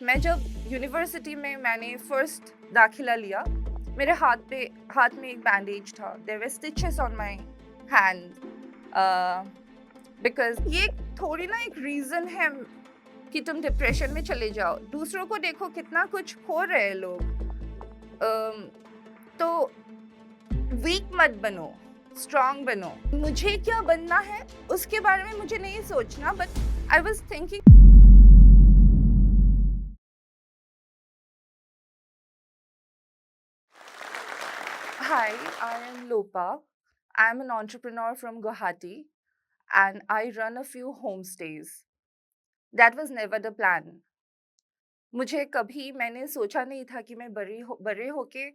मैं जब यूनिवर्सिटी में मैंने फर्स्ट दाखिला लिया, मेरे हाथ में एक बैंडेज था। There were stitches on my hand because ये थोड़ी ना एक रीज़न है कि तुम डिप्रेशन में चले जाओ। दूसरों को देखो कितना कुछ खो रहे हैं लोग। अम, तो वीक मत बनो, स्ट्रॉन्ग बनो। मुझे क्या बनना है, उसके बारे में मुझे नहीं सोचना, but I was thinking. Hi, I am Lopa. I am an entrepreneur from Guwahati and I run a few homestays. That was never the plan. मुझे कभी मैंने सोचा नहीं था कि मैं बड़े होके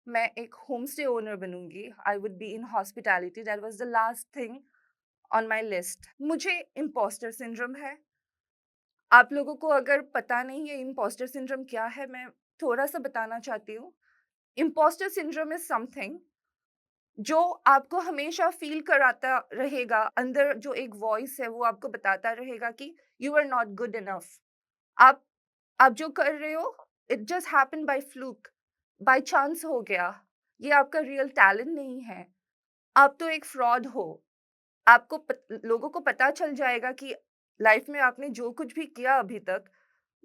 मैं एक होम स्टे ओनर बनूंगी। I would be in hospitality. That was the last thing on my list. मुझे इम्पोस्टर सिंड्रोम है। आप लोगों को अगर पता नहीं है इम्पोस्टर सिंड्रोम क्या है, मैं थोड़ा सा बताना चाहती हूँ। इम्पोस्टर सिंड्रोम इज समथिंग जो आपको हमेशा फ़ील कराता रहेगा, अंदर जो एक वॉइस है वो आपको बताता रहेगा कि you are not good enough. आप आप जो कर रहे हो, it just happened by fluke, by chance हो गया। ये आपका रियल टैलेंट नहीं है। आप तो एक फ्रॉड हो। आपको लोगों को पता चल जाएगा कि लाइफ में आपने जो कुछ भी किया अभी तक,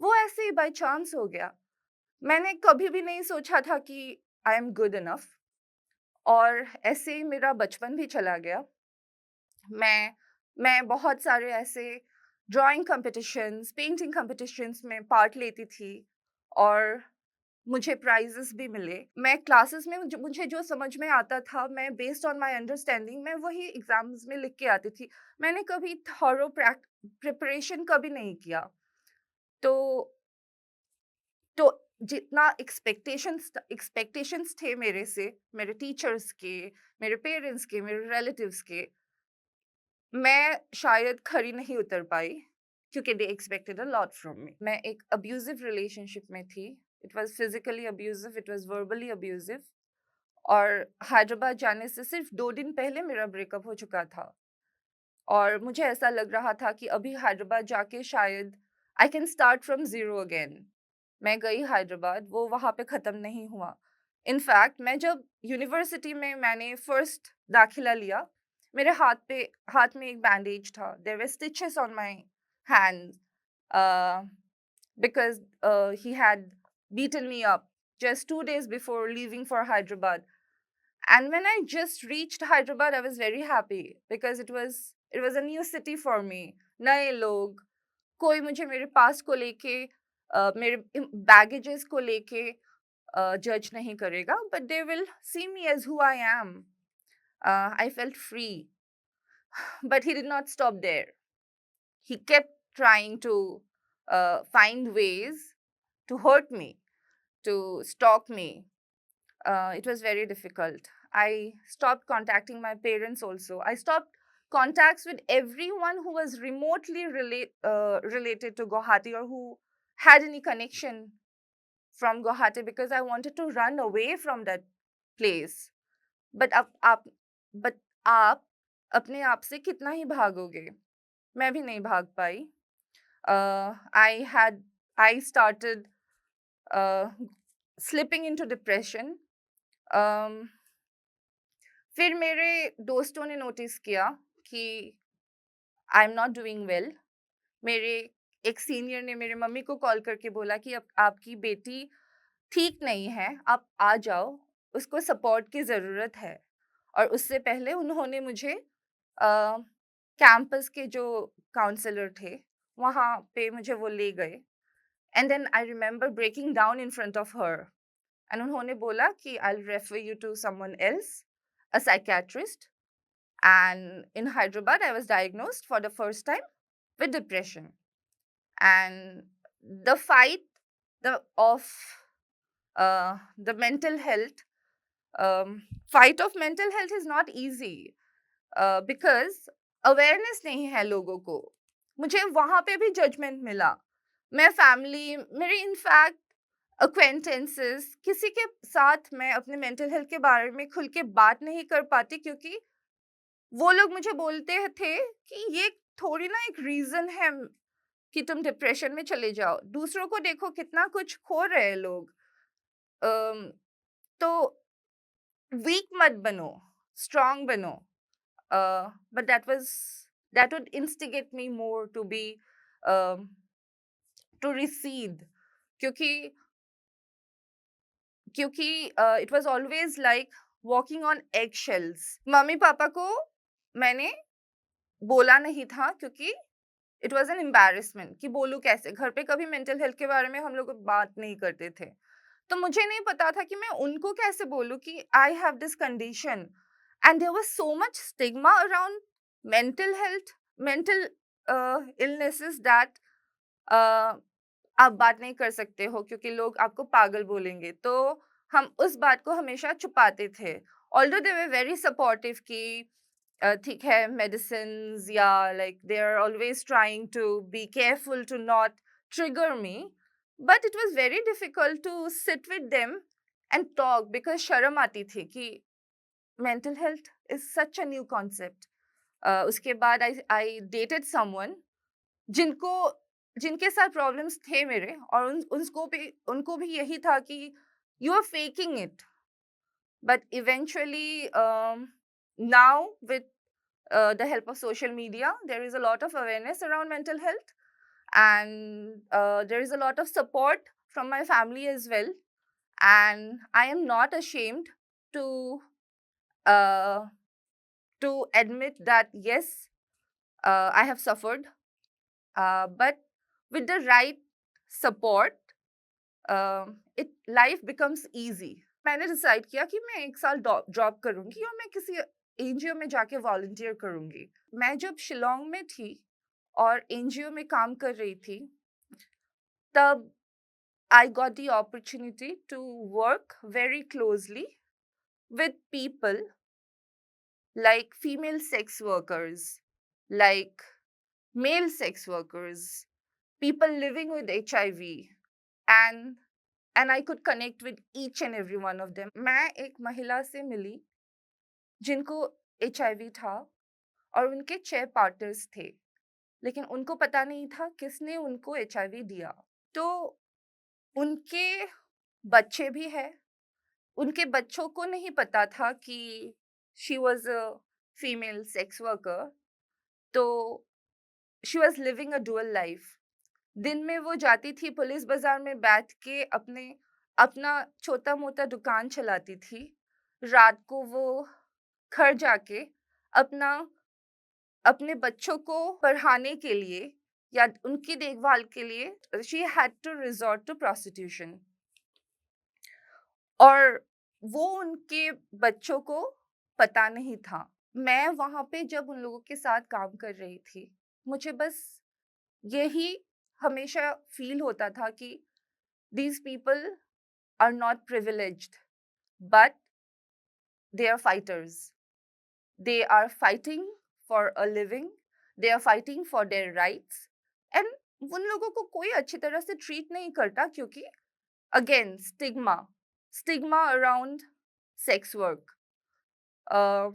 वो ऐसे ही बाय चांस हो गया। मैंने कभी भी नहीं सोचा था कि आई एम गुड इनफ। और ऐसे ही मेरा बचपन भी चला गया। मैं मैं बहुत सारे ऐसे ड्राइंग कॉम्पिटिशन्स, पेंटिंग कॉम्पिटिशन्स में पार्ट लेती थी और मुझे प्राइज़ेस भी मिले। मैं क्लासेस में मुझे जो समझ में आता था, मैं बेस्ड ऑन माय अंडरस्टैंडिंग मैं वही एग्ज़ाम्स में लिख के आती थी। मैंने कभी थॉरो प्रिपरेशन कभी नहीं किया। तो तो जितना एक्सपेक्टेशंस थे मेरे से, मेरे टीचर्स के, मेरे पेरेंट्स के, मेरे रिलेटिव्स के, मैं शायद खरी नहीं उतर पाई क्योंकि दे expected a lot from me. मैं एक अब्यूज़िव रिलेशनशिप में थी। It was physically abusive, it was verbally abusive. और हैदराबाद जाने से सिर्फ़ 2 दिन पहले मेरा ब्रेकअप हो चुका था और मुझे ऐसा लग रहा था कि अभी हैदराबाद जाके शायद I can start from zero again. मैं गई हैदराबाद, वो वहाँ पे ख़त्म नहीं हुआ। इनफैक्ट मैं जब यूनिवर्सिटी में मैंने फर्स्ट दाखिला लिया, मेरे हाथ में एक बैंडेज था। There were stitches on my hand uh, because he had beaten me up just 2 days before leaving for Hyderabad. And when I just reached Hyderabad, I was very happy because it was a new city for me. नए लोग, कोई मुझे मेरे पास को लेके मेरे baggages को लेके जज नहीं करेगा, but they will see me as who I am. I felt free, but he did not stop there. He kept trying to find ways to hurt me, to stalk me. It was very difficult. I stopped contacting my parents also. I stopped contacts with everyone who was remotely related to Guwahati or who had any connection from Guwahati because I wanted to run away from that place. But but आप अपने आप से कितना ही भागोगे? मैं भी नहीं भाग पाई। I had I started uh, slipping into depression. Um, फिर मेरे दोस्तों ने नोटिस किया कि I am not doing well. मेरे एक सीनियर ने मेरे मम्मी को कॉल करके बोला कि अब आपकी बेटी ठीक नहीं है, आप आ जाओ, उसको सपोर्ट की ज़रूरत है। और उससे पहले उन्होंने मुझे कैंपस के जो काउंसलर थे, वहाँ पे मुझे वो ले गए। And then I remember breaking down in front of her and उन्होंने बोला कि I will refer you to someone else, a psychiatrist. And in Hyderabad, I was diagnosed for the first time with depression. And the fight of the mental health, fight of mental health is not easy because awareness नहीं है लोगों को। मुझे वहाँ पे भी judgement मिला। मैं फैमिली मेरे इनफैक्ट acquaintances किसी के साथ मैं अपने मेंटल हेल्थ के बारे में खुल के बात नहीं कर पाती क्योंकि वो लोग मुझे बोलते थे कि ये थोड़ी ना एक रीज़न है कि तुम डिप्रेशन में चले जाओ। दूसरों को देखो कितना कुछ खो रहे हैं लोग। अम, तो वीक मत बनो, स्ट्रॉन्ग बनो। But that would instigate me more to be to recede, क्योंकि क्योंकि it was always like walking on egg shells. मम्मी पापा को मैंने बोला नहीं था, क्योंकि इट वाज एन एम्बैरेसमेंट कि बोलूं कैसे। घर पे कभी मेंटल हेल्थ के बारे में हम लोग बात नहीं करते थे, तो मुझे नहीं पता था कि मैं उनको कैसे बोलूं कि I have this condition. And there was so much stigma around mental health, mental illnesses, that आप बात नहीं कर सकते हो क्योंकि लोग आपको पागल बोलेंगे। तो हम उस बात को हमेशा छुपाते थे। Although they were very supportive कि ठीक है, मेडिसिन्स, या like they are always trying to be careful to not trigger me, but it was very difficult to sit with them and talk, because शर्म आती थी कि mental health is such a new concept. उसके बाद आई आई dated someone जिनको जिनके साथ problems थे मेरे, और उनको भी यही था कि you are faking it. But eventually now with the help of social media, there is a lot of awareness around mental health, and there is a lot of support from my family as well. And I am not ashamed to uh, admit that yes, I have suffered, but with the right support, it life becomes easy. मैंने decide किया कि मैं 1 साल job करूंगी और मैं किसी NGO में जाके वॉलंटियर करूंगी। मैं जब शिलोंग में थी और एनजीओ में काम कर रही थी, तब I got the opportunity to work very closely with people like female sex workers, like male sex workers, people living with HIV, and I could connect with each and every one of them. मैं एक महिला से मिली जिनको HIV था, और उनके 6 partners थे, लेकिन उनको पता नहीं था किसने उनको HIV दिया। तो उनके बच्चे भी हैं, उनके बच्चों को नहीं पता था कि she was a female sex worker, तो she was living a dual life. दिन में वो जाती थी पुलिस बाज़ार में बैठ के अपना छोटा-मोटा दुकान चलाती थी। रात को वो घर जाके अपना अपने बच्चों को पढ़ाने के लिए या उनकी देखभाल के लिए she had to resort to prostitution. और वो उनके बच्चों को पता नहीं था। मैं वहाँ पे जब उन लोगों के साथ काम कर रही थी, मुझे बस यही हमेशा फ़ील होता था कि these people are not privileged, but they are fighters. They are fighting for a living. They are fighting for their rights. And उन लोगों को कोई अच्छी तरह से ट्रीट नहीं करता, क्योंकि again stigma around sex work. Uh,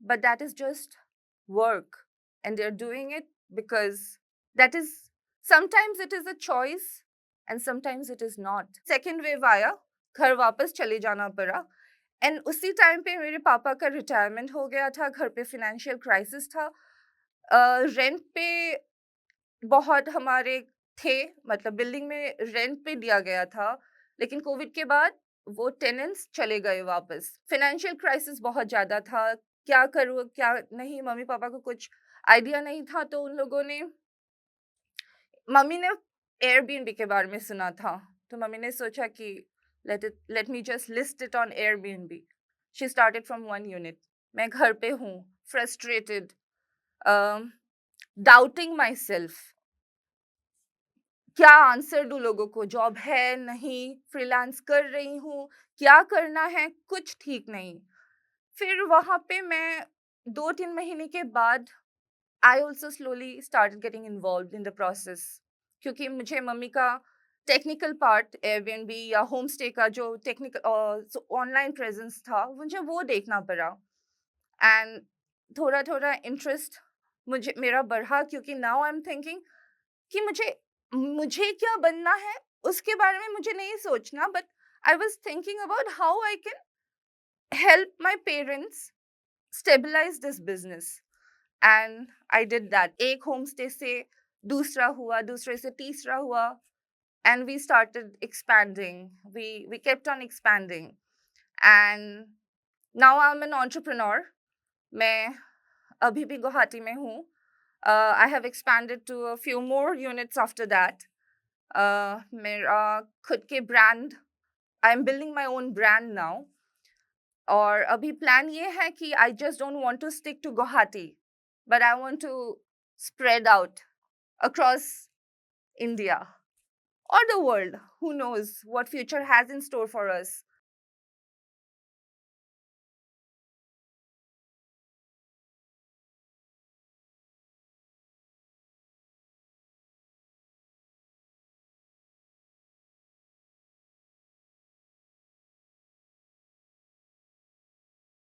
but that is just work, and they're doing it because that is, sometimes it is a choice and sometimes it is not. Second wave आया, घर वापस चले जाना पड़ा, and उसी time पे मेरे पापा का रिटायरमेंट हो गया था, घर पे फाइनेंशियल क्राइसिस था। रेंट पे बहुत हमारे थे, मतलब बिल्डिंग में रेंट पे दिया गया था, लेकिन कोविड के बाद वो टेनेंट्स चले गए वापस। फाइनेंशियल क्राइसिस बहुत ज़्यादा था, क्या करूँ, क्या नहीं, मम्मी-पापा को कुछ आइडिया नहीं था, तो उन लोगों ने, मम्मी ने एयरबीएनबी के बारे में सुना था, तो मम्मी ने सोचा कि let me just list it on Airbnb. She started from 1 unit. मैं घर पे हूँ, फ्रस्ट्रेटेड, डाउटिंग माई सेल्फ, क्या आंसर दूँ लोगों को? जॉब है, नहीं, फ्रीलांस कर रही हूँ, क्या करना है, कुछ ठीक नहीं। फिर वहाँ पे मैं 2-3 महीने के बाद I also slowly started getting involved in the process, क्योंकि मुझे मम्मी का टेक्निकल पार्ट, एयरबीएनबी या होम स्टे का जो ऑनलाइन प्रेज़ेंस था, मुझे वो देखना पड़ा। एंड थोड़ा-थोड़ा इंटरेस्ट मुझे मेरा बढ़ा, क्योंकि नाउ आई एम थिंकिंग कि मुझे क्या बनना है उसके बारे में मुझे नहीं सोचना, but I was thinking about how I can help my parents stabilize this business, and I did that. एक होम स्टे से दूसरा हुआ, दूसरे से तीसरा हुआ, and we started expanding. We kept on expanding, and now I'm an entrepreneur. मैं अभी भी गुवाहाटी में हूँ. I have expanded to a few more units after that. मेरा खुद के brand, I'm building my own brand now. और अभी plan ये है कि I just don't want to stick to Guwahati, but I want to spread out across India or the world. Who knows what future has in store for us?